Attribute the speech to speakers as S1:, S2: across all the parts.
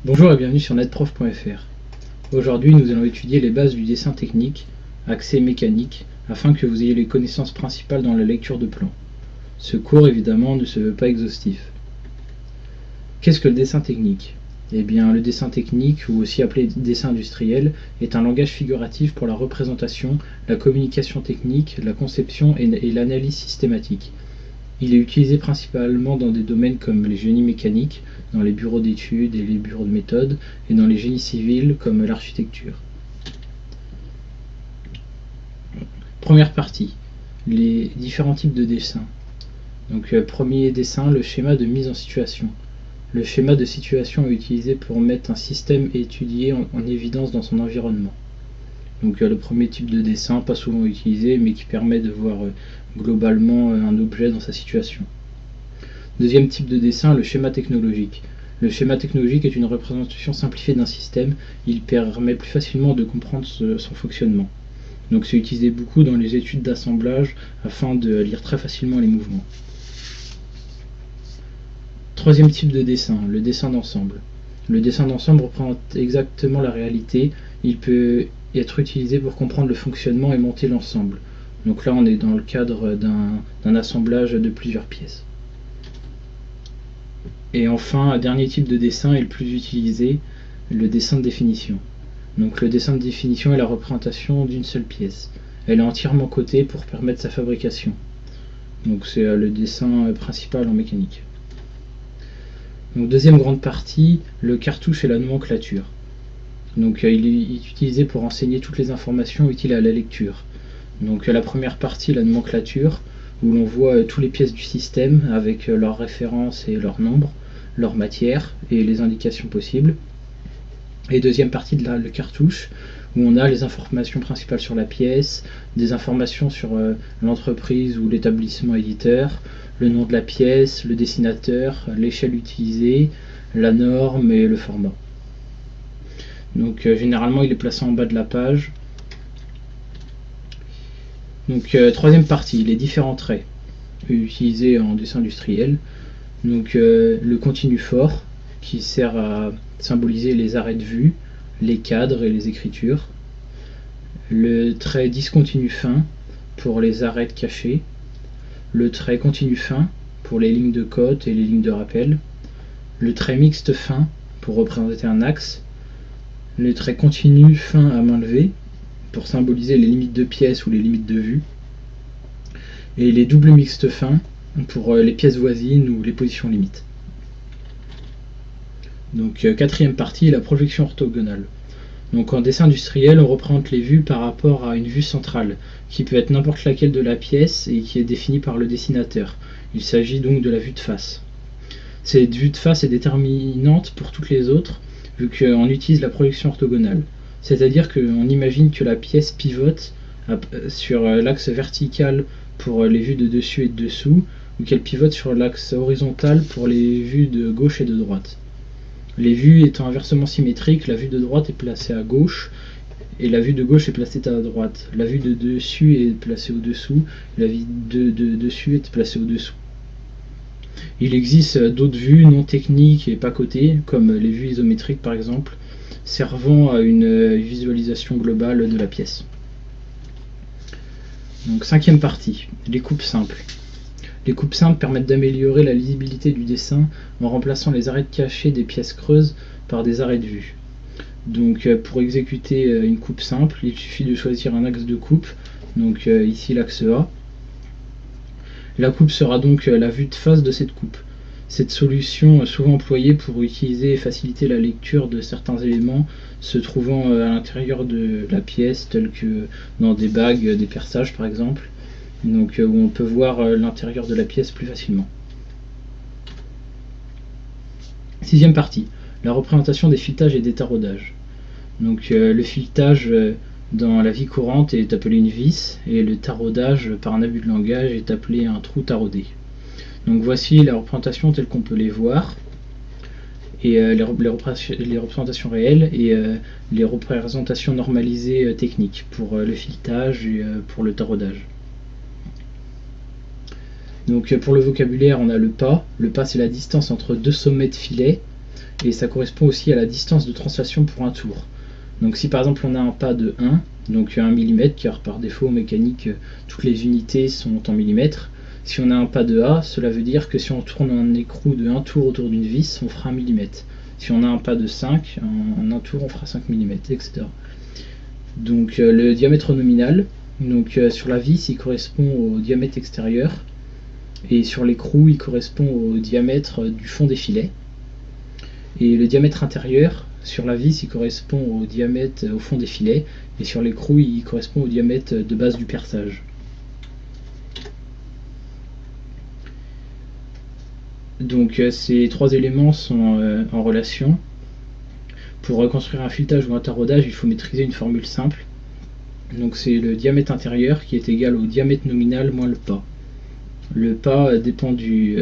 S1: Bonjour et bienvenue sur netprof.fr. Aujourd'hui, nous allons étudier les bases du dessin technique, axé mécanique, afin que vous ayez les connaissances principales dans la lecture de plans. Ce cours, évidemment, ne se veut pas exhaustif. Qu'est-ce que le dessin technique? Eh bien, le dessin technique, ou aussi appelé dessin industriel, est un langage figuratif pour la représentation, la communication technique, la conception et l'analyse systématique. Il est utilisé principalement dans des domaines comme les génies mécaniques, dans les bureaux d'études et les bureaux de méthode, et dans les génies civils comme l'architecture. Première partie, les différents types de dessins. Donc, premier dessin, le schéma de mise en situation. Le schéma de situation est utilisé pour mettre un système étudié en évidence dans son environnement. Donc le premier type de dessin, pas souvent utilisé, mais qui permet de voir globalement un objet dans sa situation. Deuxième type de dessin, le schéma technologique. Le schéma technologique est une représentation simplifiée d'un système. Il permet plus facilement de comprendre son fonctionnement. Donc c'est utilisé beaucoup dans les études d'assemblage afin de lire très facilement les mouvements. Troisième type de dessin, le dessin d'ensemble. Le dessin d'ensemble représente exactement la réalité. Il peut être utilisé pour comprendre le fonctionnement et monter l'ensemble. Donc là on est dans le cadre d'un assemblage de plusieurs pièces. Et enfin, un dernier type de dessin est le plus utilisé, le dessin de définition. Donc le dessin de définition est la représentation d'une seule pièce. Elle est entièrement cotée pour permettre sa fabrication. Donc c'est le dessin principal en mécanique. Donc deuxième grande partie, le cartouche et la nomenclature. Donc il est utilisé pour enseigner toutes les informations utiles à la lecture. Donc la première partie, la nomenclature, où l'on voit toutes les pièces du système avec leurs références et leurs nombres, leur matière et les indications possibles. Et deuxième partie de le cartouche, où on a les informations principales sur la pièce, des informations sur l'entreprise ou l'établissement éditeur, le nom de la pièce, le dessinateur, l'échelle utilisée, la norme et le format. Donc généralement il est placé en bas de la page. Donc troisième partie, les différents traits utilisés en dessin industriel. Donc le continu fort qui sert à symboliser les arrêts de vue, les cadres et les écritures. Le trait discontinu fin pour les arrêts cachés. Le trait continu fin pour les lignes de cote et les lignes de rappel. Le trait mixte fin pour représenter un axe. Le trait continu fin à main levée pour symboliser les limites de pièces ou les limites de vue. Et les doubles mixtes fins pour les pièces voisines ou les positions limites. Donc quatrième partie, la projection orthogonale. Donc en dessin industriel, on représente les vues par rapport à une vue centrale, qui peut être n'importe laquelle de la pièce et qui est définie par le dessinateur. Il s'agit donc de la vue de face. Cette vue de face est déterminante pour toutes les autres, vu qu'on utilise la projection orthogonale. C'est-à-dire qu'on imagine que la pièce pivote sur l'axe vertical pour les vues de dessus et de dessous, ou qu'elle pivote sur l'axe horizontal pour les vues de gauche et de droite. Les vues étant inversement symétriques, la vue de droite est placée à gauche et la vue de gauche est placée à droite. La vue de dessus est placée au-dessous, la vue de dessus est placée au-dessous. Il existe d'autres vues non techniques et pas cotées, comme les vues isométriques par exemple, servant à une visualisation globale de la pièce. Donc cinquième partie, les coupes simples. Les coupes simples permettent d'améliorer la lisibilité du dessin en remplaçant les arêtes cachées des pièces creuses par des arrêts de vue. Donc pour exécuter une coupe simple, il suffit de choisir un axe de coupe, donc ici l'axe A. La coupe sera donc la vue de face de cette coupe. Cette solution est souvent employée pour utiliser et faciliter la lecture de certains éléments se trouvant à l'intérieur de la pièce, tels que dans des bagues, des perçages par exemple, donc où on peut voir l'intérieur de la pièce plus facilement. Sixième partie, la représentation des filetages et des taraudages. Donc le filetage dans la vie courante est appelé une vis, et le taraudage par un abus de langage est appelé un trou taraudé. Donc voici la représentation telle qu'on peut les voir, et les représentations réelles et les représentations normalisées techniques pour le filetage et pour le taraudage. Donc pour le vocabulaire, on a le pas. Le pas, c'est la distance entre deux sommets de filet. et ça correspond aussi à la distance de translation pour un tour. Donc si par exemple on a un pas de 1, donc 1 mm, car par défaut en mécanique toutes les unités sont en millimètres, si on a un pas de A, cela veut dire que si on tourne un écrou de 1 tour autour d'une vis, on fera 1 mm. Si on a un pas de 5, en un tour on fera 5 mm, etc. Donc le diamètre nominal, donc sur la vis il correspond au diamètre extérieur, et sur l'écrou il correspond au diamètre du fond des filets. Et le diamètre intérieur, sur la vis il correspond au diamètre au fond des filets, et sur l'écrou il correspond au diamètre de base du perçage. Donc ces trois éléments sont en relation. Pour construire un filetage ou un taraudage, il faut maîtriser une formule simple. Donc c'est le diamètre intérieur qui est égal au diamètre nominal moins le pas. Le pas dépend du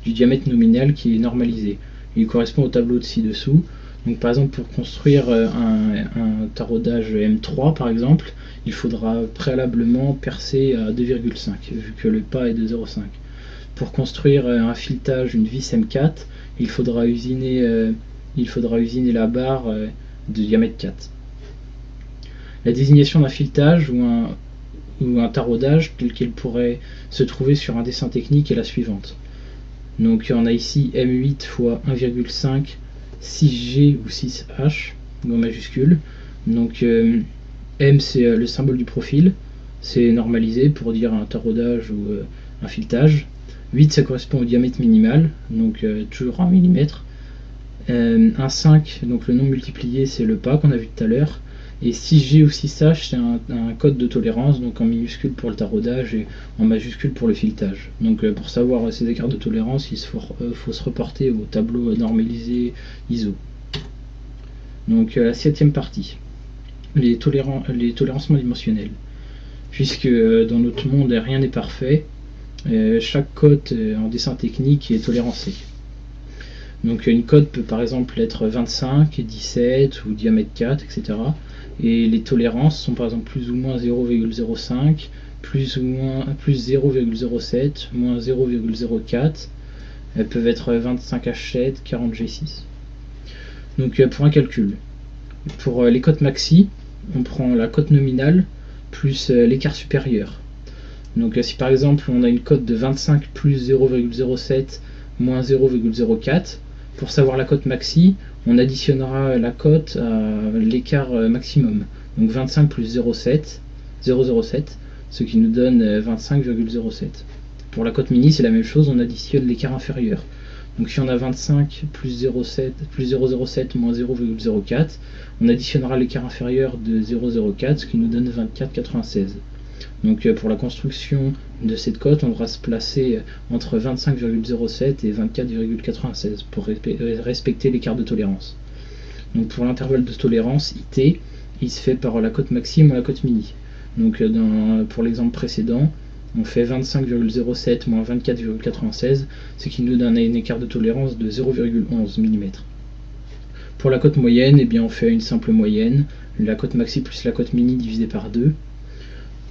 S1: diamètre nominal qui est normalisé. Il correspond au tableau de ci-dessous. Donc par exemple pour construire un taraudage M3 par exemple, il faudra préalablement percer à 2,5 vu que le pas est de 0,5. Pour construire un filetage, une vis M4, il faudra usiner la barre de diamètre 4. La désignation d'un filetage ou un taraudage tel qu'il pourrait se trouver sur un dessin technique est la suivante. Donc on a ici M8 x 1,5 6G ou 6H en majuscule. Donc M c'est le symbole du profil, c'est normalisé pour dire un taraudage ou un filetage. 8 ça correspond au diamètre minimal, donc toujours 1 mm. 1,5, donc le nombre multiplié c'est le pas qu'on a vu tout à l'heure. Et 6G ou 6H c'est un code de tolérance, donc en minuscule pour le taraudage et en majuscule pour le filetage. Donc pour savoir ces écarts de tolérance, il faut se reporter au tableau normalisé ISO. Donc la 7e partie, les tolérancements dimensionnels. Puisque dans notre monde rien n'est parfait, chaque cote en dessin technique est tolérancée. Donc une cote peut par exemple être 25, 17 ou diamètre 4, etc. Et les tolérances sont par exemple plus ou moins 0,05, plus 0,07, moins 0,04. Elles peuvent être 25H7, 40G6. Donc pour un calcul, pour les cotes maxi, on prend la cote nominale plus l'écart supérieur. Donc si par exemple on a une cote de 25 plus 0,07 moins 0,04, pour savoir la cote maxi, on additionnera la cote à l'écart maximum. Donc 25 plus 0,07, ce qui nous donne 25,07. Pour la cote mini, c'est la même chose, on additionne l'écart inférieur. Donc si on a 25 plus 0,07 moins 0,04, on additionnera l'écart inférieur de 0,04, ce qui nous donne 24,96. Donc pour la construction de cette cote, on devra se placer entre 25,07 et 24,96 pour respecter l'écart de tolérance. Donc pour l'intervalle de tolérance, IT, il se fait par la cote maxime ou la cote mini. Donc pour l'exemple précédent, on fait 25,07 moins 24,96, ce qui nous donne un écart de tolérance de 0,11 mm. Pour la cote moyenne, eh bien, on fait une simple moyenne, la cote maxi plus la cote mini divisé par 2.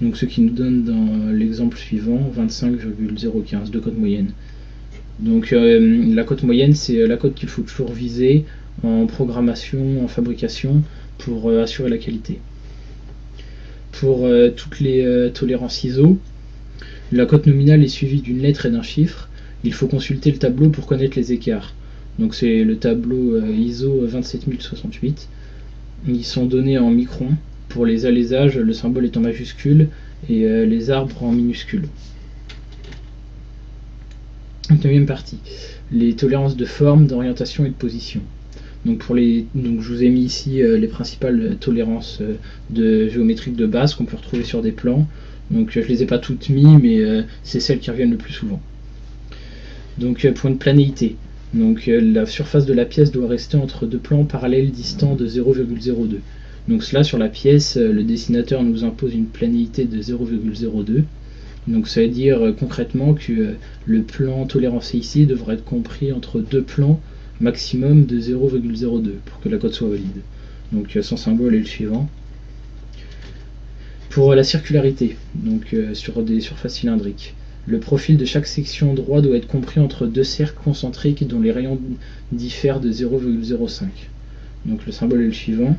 S1: Donc ce qui nous donne dans l'exemple suivant 25,015 de cote moyenne. Donc la cote moyenne, c'est la cote qu'il faut toujours viser en programmation, en fabrication, pour assurer la qualité. Pour toutes les tolérances ISO, la cote nominale est suivie d'une lettre et d'un chiffre. Il faut consulter le tableau pour connaître les écarts. Donc c'est le tableau ISO 27068. Ils sont donnés en microns. Pour les alaisages, le symbole est en majuscule et les arbres en minuscule. 9e partie, les tolérances de forme, d'orientation et de position. Donc je vous ai mis ici les principales tolérances géométriques de base qu'on peut retrouver sur des plans. Donc je les ai pas toutes mis, mais c'est celles qui reviennent le plus souvent. Donc pour une planéité, donc la surface de la pièce doit rester entre deux plans parallèles distants de 0,02. Donc cela sur la pièce, le dessinateur nous impose une planéité de 0,02. Donc ça veut dire concrètement que le plan tolérancé ici devrait être compris entre deux plans maximum de 0,02 pour que la cote soit valide. Donc son symbole est le suivant. Pour la circularité, donc sur des surfaces cylindriques, Le profil de chaque section droit doit être compris entre deux cercles concentriques dont les rayons diffèrent de 0,05. Donc le symbole est le suivant.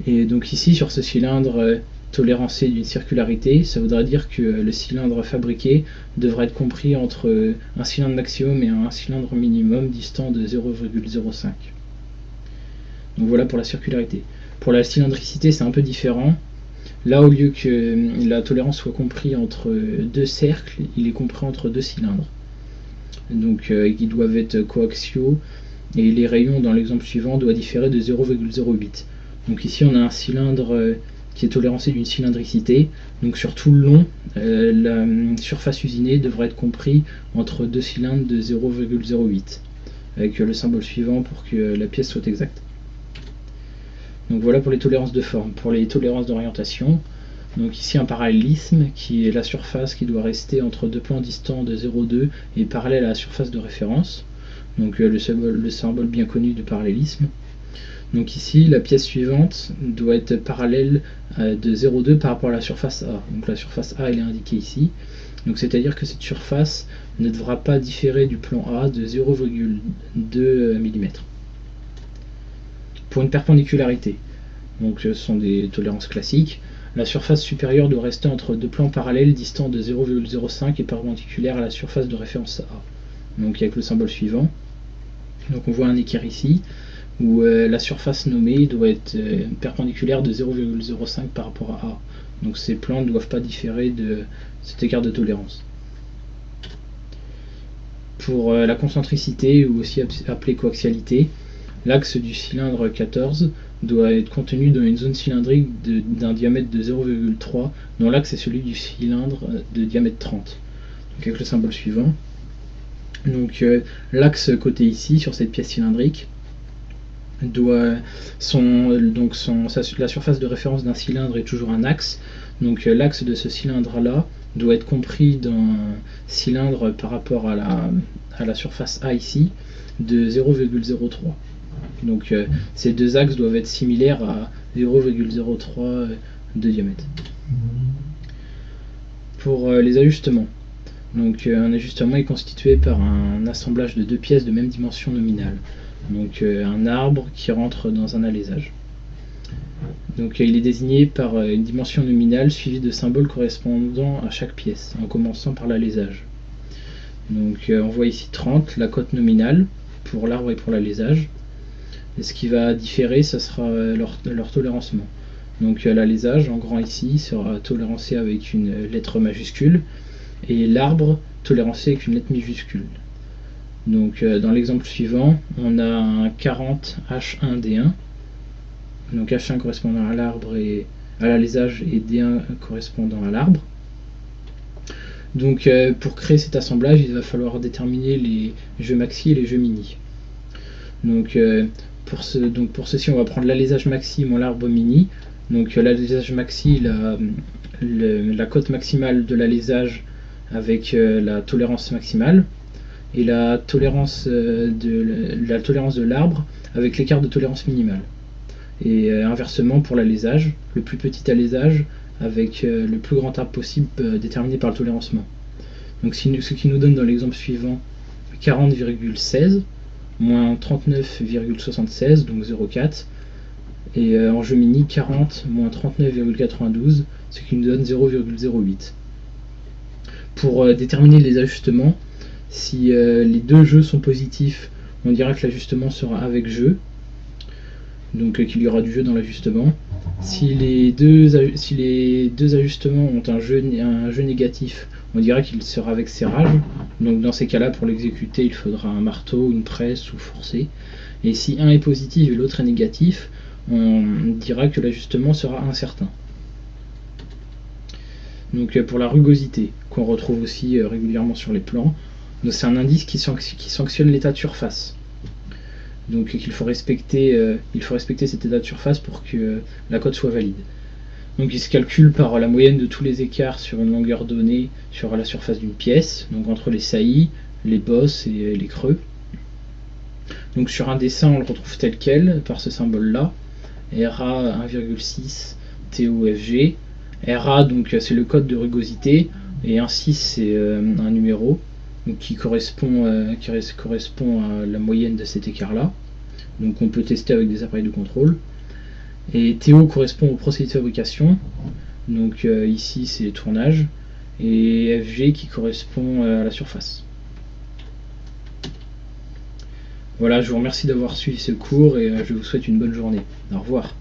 S1: Et donc ici, sur ce cylindre tolérance d'une circularité, ça voudrait dire que le cylindre fabriqué devrait être compris entre un cylindre maximum et un cylindre minimum distant de 0,05. Donc voilà pour la circularité. Pour la cylindricité, c'est un peu différent. Là, au lieu que la tolérance soit comprise entre deux cercles, il est compris entre deux cylindres. Donc ils doivent être coaxiaux et les rayons dans l'exemple suivant doivent différer de 0,08. Donc ici on a un cylindre qui est tolérancé d'une cylindricité. Donc sur tout le long, la surface usinée devrait être comprise entre deux cylindres de 0,08 avec le symbole suivant pour que la pièce soit exacte. Donc voilà pour les tolérances de forme. Pour les tolérances d'orientation, donc ici un parallélisme qui est la surface qui doit rester entre deux plans distants de 0,2 et parallèle à la surface de référence. Donc le symbole bien connu de parallélisme. Donc ici la pièce suivante doit être parallèle de 0,2 par rapport à la surface A. Donc la surface A elle est indiquée ici. Donc c'est-à-dire que cette surface ne devra pas différer du plan A de 0,2 mm. Pour une perpendicularité, donc ce sont des tolérances classiques, la surface supérieure doit rester entre deux plans parallèles distants de 0,05 et perpendiculaire à la surface de référence A. Donc avec le symbole suivant. Donc on voit un équerre ici, où la surface nommée doit être perpendiculaire de 0,05 par rapport à A. Donc ces plans ne doivent pas différer de cet écart de tolérance. Pour la concentricité, ou aussi appelée coaxialité, l'axe du cylindre 14 doit être contenu dans une zone cylindrique d'un diamètre de 0,3, dont l'axe est celui du cylindre de diamètre 30. Donc avec le symbole suivant. Donc l'axe côté ici, sur cette pièce cylindrique, la surface de référence d'un cylindre est toujours un axe. Donc l'axe de ce cylindre-là doit être compris dans un cylindre par rapport à la surface A ici, de 0,03. Donc ces deux axes doivent être similaires à 0,03 de diamètre. Pour les ajustements, donc un ajustement est constitué par un assemblage de deux pièces de même dimension nominale. Donc un arbre qui rentre dans un alésage. Donc il est désigné par une dimension nominale suivie de symboles correspondant à chaque pièce, en commençant par l'alésage. Donc on voit ici 30, la cote nominale pour l'arbre et pour l'alésage. Et ce qui va différer, ce sera leur tolérancement. Donc l'alésage, en grand ici, sera tolérancé avec une lettre majuscule, et l'arbre tolérancé avec une lettre minuscule. Donc dans l'exemple suivant, on a un 40 H1D1, donc H1 correspondant à l'arbre et à l'alésage et D1 correspondant à l'arbre. Donc pour créer cet assemblage, il va falloir déterminer les jeux maxi et les jeux mini. Donc pour ceci, on va prendre l'alésage maxi moins l'arbre mini. Donc l'alésage maxi, la cote maximale de l'alésage avec la tolérance maximale, et la tolérance de l'arbre avec l'écart de tolérance minimale. Et inversement pour l'alésage, le plus petit alésage avec le plus grand arbre possible déterminé par le tolérancement. Donc ce qui nous donne dans l'exemple suivant 40,16 moins 39,76, donc 0,4, et en jeu mini 40 moins 39,92, ce qui nous donne 0,08. Pour déterminer les ajustements, si les deux jeux sont positifs, on dira que l'ajustement sera avec jeu, donc qu'il y aura du jeu dans l'ajustement. Si les deux ajustements ont un jeu négatif, on dira qu'il sera avec serrage. Donc dans ces cas-là, pour l'exécuter, il faudra un marteau, une presse ou forcer. Et si un est positif et l'autre est négatif, on dira que l'ajustement sera incertain. Donc pour la rugosité, qu'on retrouve aussi régulièrement sur les plans, c'est un indice qui sanctionne l'état de surface. Donc il faut respecter cet état de surface pour que la cote soit valide. Donc il se calcule par la moyenne de tous les écarts sur une longueur donnée sur la surface d'une pièce, donc entre les saillies, les bosses et les creux. Donc sur un dessin, on le retrouve tel quel, par ce symbole-là, RA 1,6 TOFG. RA, donc c'est le code de rugosité. et un 6 c'est un numéro donc qui correspond à la moyenne de cet écart-là. Donc on peut tester avec des appareils de contrôle. Et TO correspond au procédé de fabrication, donc ici c'est tournage, et FG qui correspond à la surface. Voilà, je vous remercie d'avoir suivi ce cours et je vous souhaite une bonne journée. Au revoir.